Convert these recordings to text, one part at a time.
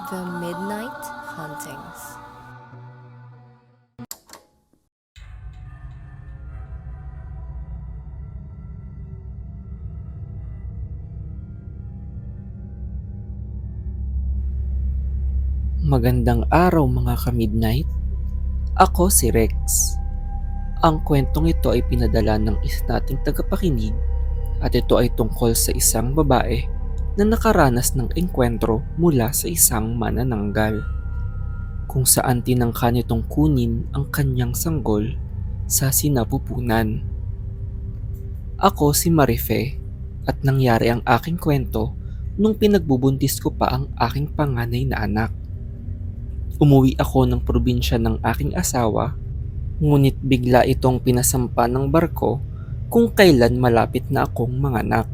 The Midnight Hauntings. Magandang araw mga ka-midnight. Ako si Rex. Ang kwentong ito ay pinadala ng isa nating tagapakinig at ito ay tungkol sa isang babae na nakaranas ng engkwentro mula sa isang manananggal kung saan tinangka nitong kunin ang kanyang sanggol sa sinapupunan. Ako si Marife at nangyari ang aking kwento nung pinagbubuntis ko pa ang aking panganay na anak. Umuwi ako ng probinsya ng aking asawa, ngunit bigla itong pinasampa ng barko kung kailan malapit na akong manganak.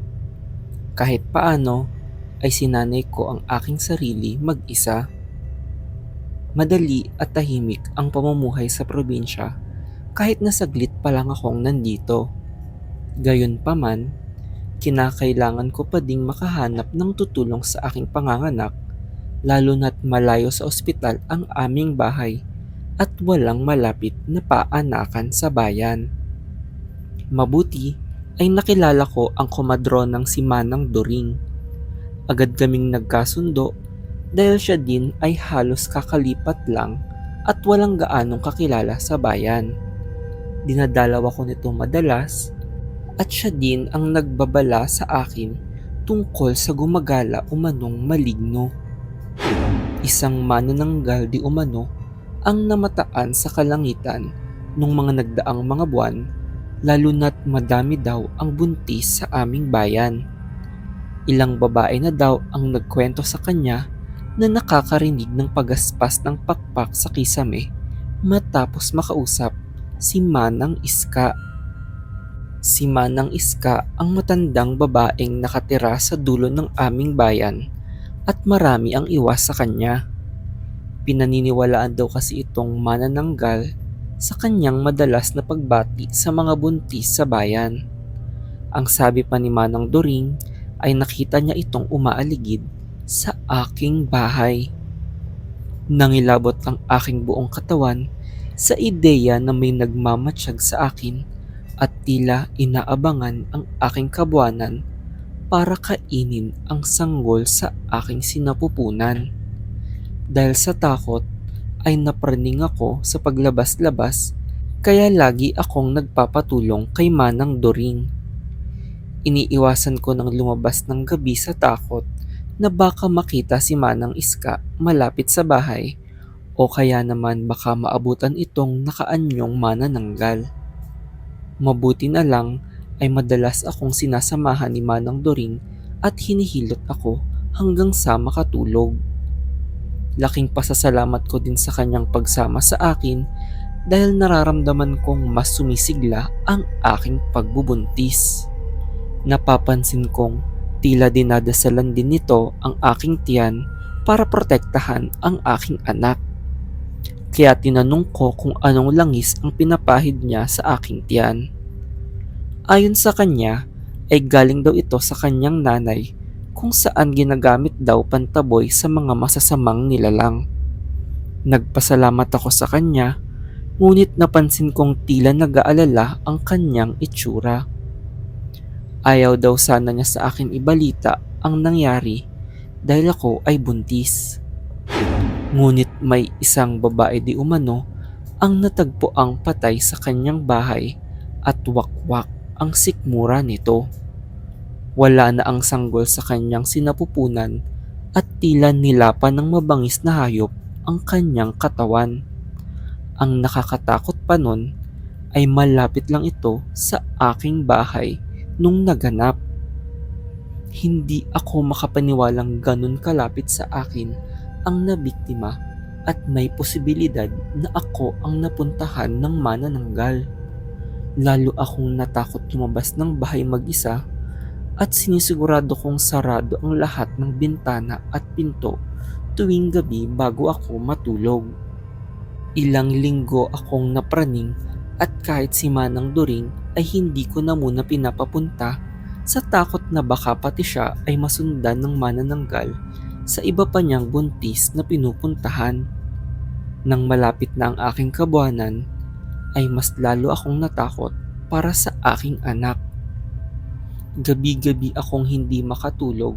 Kahit paano ay sinanay ko ang aking sarili mag-isa. Madali at tahimik ang pamumuhay sa probinsya kahit na saglit pa lang akong nandito. Gayunpaman, kinakailangan ko pa ding makahanap ng tutulong sa aking panganganak, lalo na't malayo sa ospital ang aming bahay at walang malapit na paanakan sa bayan. Mabuti ay nakilala ko ang komadronang si Manang Doring. Agad kaming nagkasundo dahil siya din ay halos kakalipat lang at walang gaanong kakilala sa bayan. Dinadalaw ako nito madalas at siya din ang nagbabala sa akin tungkol sa gumagala umanong maligno. Isang manananggal di umano ang namataan sa kalangitan nung mga nagdaang mga buwan, lalo na't madami daw ang buntis sa aming bayan. Ilang babae na daw ang nagkwento sa kanya na nakakarinig ng pagaspas ng pakpak sa kisame matapos makausap si Manang Iska. Si Manang Iska ang matandang babaeng nakatira sa dulo ng aming bayan at marami ang iwas sa kanya. Pinaniniwalaan daw kasi itong manananggal sa kanyang madalas na pagbati sa mga buntis sa bayan. Ang sabi pa ni Manang Doring ay nakita niya itong umaaligid sa aking bahay. Nangilabot ang aking buong katawan sa ideya na may nagmamatsyag sa akin at tila inaabangan ang aking kabuanan para kainin ang sanggol sa aking sinapupunan. Dahil sa takot ay napraning ako sa paglabas-labas kaya lagi akong nagpapatulong kay Manang Doring. Iniiwasan ko ng lumabas ng gabi sa takot na baka makita si Manang Iska malapit sa bahay o kaya naman baka maabutan itong nakaanyong manananggal. Mabuti na lang ay madalas akong sinasamahan ni Manang Doring at hinihilot ako hanggang sa makatulog. Laking pasasalamat ko din sa kanyang pagsama sa akin dahil nararamdaman kong mas sumisigla ang aking pagbubuntis. Napapansin kong tila dinadasalan din nito ang aking tiyan para protektahan ang aking anak. Kaya tinanong ko kung anong langis ang pinapahid niya sa aking tiyan. Ayon sa kanya ay galing daw ito sa kanyang nanay kung saan ginagamit daw pantaboy sa mga masasamang nilalang. Nagpasalamat ako sa kanya, ngunit napansin kong tila nag-aalala ang kanyang itsura. Ayaw daw sana niya sa akin ibalita ang nangyari dahil ako ay buntis. Ngunit may isang babae di umano ang natagpo ang patay sa kanyang bahay at wakwak ang sikmura nito. Wala na ang sanggol sa kanyang sinapupunan at tila nilapan ng mabangis na hayop ang kanyang katawan. Ang nakakatakot pa nun ay malapit lang ito sa aking bahay nung naganap. Hindi ako makapaniwalang ganun kalapit sa akin ang nabiktima at may posibilidad na ako ang napuntahan ng manananggal. Lalo akong natakot lumabas ng bahay mag-isa at sinisigurado kong sarado ang lahat ng bintana at pinto tuwing gabi bago ako matulog. Ilang linggo akong napraning at kahit si Manang Doring ay hindi ko na muna pinapapunta sa takot na baka pati siya ay masundan ng manananggal sa iba pa niyang buntis na pinupuntahan. Nang malapit na ang aking kabuhanan, ay mas lalo akong natakot para sa aking anak. Gabi-gabi akong hindi makatulog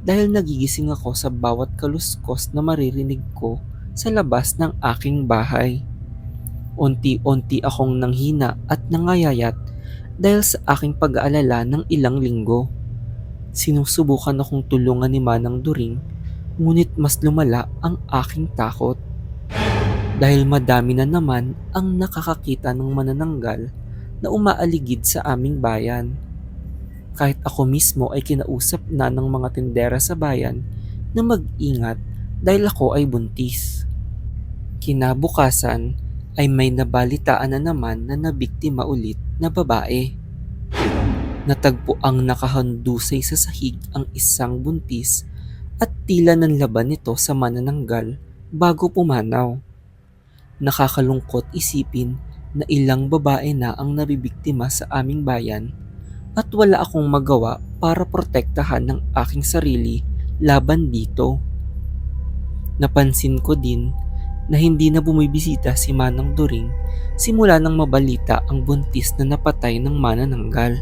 dahil nagigising ako sa bawat kaluskos na maririnig ko sa labas ng aking bahay. Unti-unti akong nanghina at nangayayat dahil sa aking pag-aalala ng ilang linggo. Sinusubukan akong tulungan ni Manang During, ngunit mas lumala ang aking takot. Dahil madami na naman ang nakakakita ng manananggal na umaaligid sa aming bayan. Kahit ako mismo ay kinausap na ng mga tindera sa bayan na mag-ingat dahil ako ay buntis. Kinabukasan ay may nabalitaan na naman na nabiktima ulit na babae. Natagpo ang nakahandusay sa sahig ang isang buntis at tila nanlaban nito sa manananggal bago pumanaw. Nakakalungkot isipin na ilang babae na ang nabibiktima sa aming bayan at wala akong magawa para protektahan ng aking sarili laban dito. Napansin ko din na hindi na bumibisita si Manang During simula nang mabalita ang buntis na napatay ng manananggal.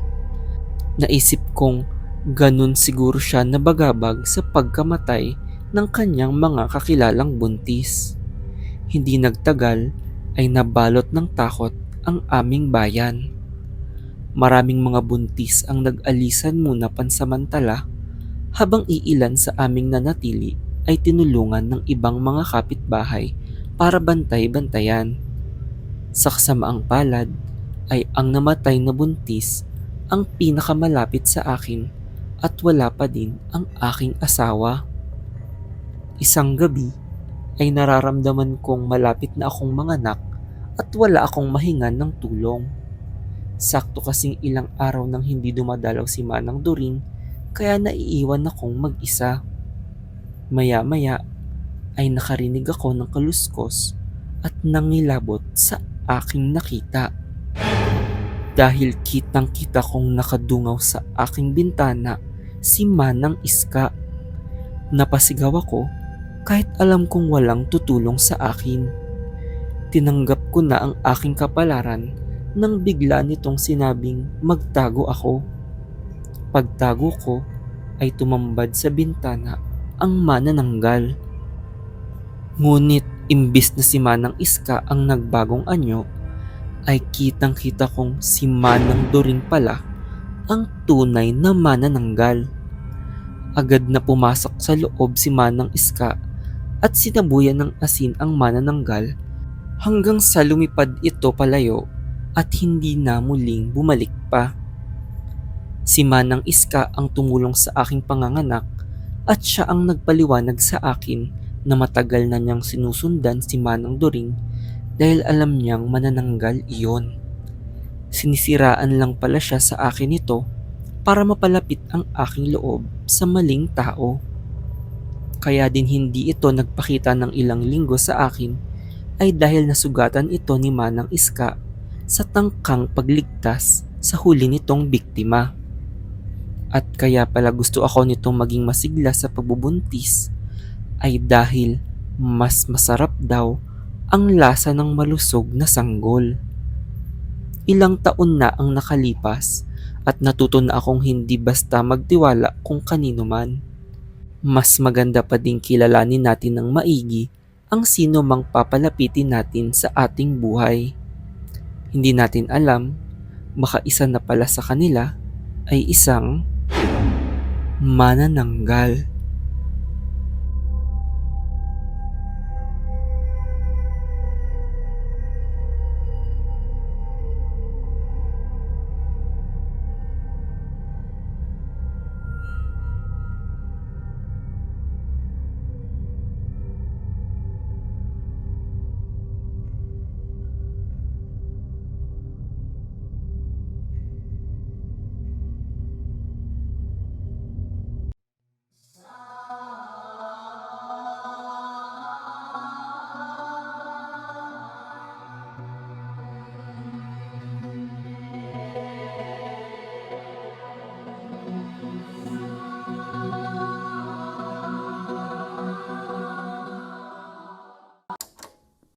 Naisip kong ganun siguro siya nabagabag sa pagkamatay ng kanyang mga kakilalang buntis. Hindi nagtagal ay nabalot ng takot ang aming bayan. Maraming mga buntis ang nag-alisan muna pansamantala habang iilan sa aming nanatili ay tinulungan ng ibang mga kapitbahay para bantay-bantayan. Sa kasamaang palad ay ang namatay na buntis ang pinakamalapit sa akin at wala pa din ang aking asawa. Isang gabi ay nararamdaman kong malapit na akong manganak at wala akong mahingan ng tulong. Sakto kasing ilang araw nang hindi dumadalaw si Manang During kaya naiiwan akong mag-isa. Maya-maya ay nakarinig ako ng kaluskos at nangilabot sa aking nakita. Dahil kitang-kita kong nakadungaw sa aking bintana si Manang Iska. Napasigaw ako kahit alam kong walang tutulong sa akin. Tinanggap ko na ang aking kapalaran nang bigla nitong sinabing magtago ako. Pagtago ko ay tumambad sa bintana ang manananggal. Ngunit imbis na si Manang Iska ang nagbagong anyo, ay kitang-kita kong si Manang During pala ang tunay na manananggal. Agad na pumasok sa loob si Manang Iska at sinabuyan ng asin ang manananggal hanggang sa lumipad ito palayo at hindi na muling bumalik pa. Si Manang Iska ang tumulong sa aking panganganak at siya ang nagpaliwanag sa akin na matagal na niyang sinusundan si Manang During dahil alam niyang manananggal iyon. Sinisiraan lang pala siya sa akin ito para mapalapit ang aking loob sa maling tao. Kaya din hindi ito nagpakita ng ilang linggo sa akin ay dahil nasugatan ito ni Manang Iska sa tangkang pagligtas sa huli nitong biktima. At kaya pala gusto ako nitong maging masigla sa pagbubuntis ay dahil mas masarap daw ang lasa ng malusog na sanggol. Ilang taon na ang nakalipas at natuto na akong hindi basta magtiwala kung kanino man. Mas maganda pa ding kilalanin natin ng maigi ang sino mang papalapitin natin sa ating buhay. Hindi natin alam, baka isa na pala sa kanila ay isang manananggal.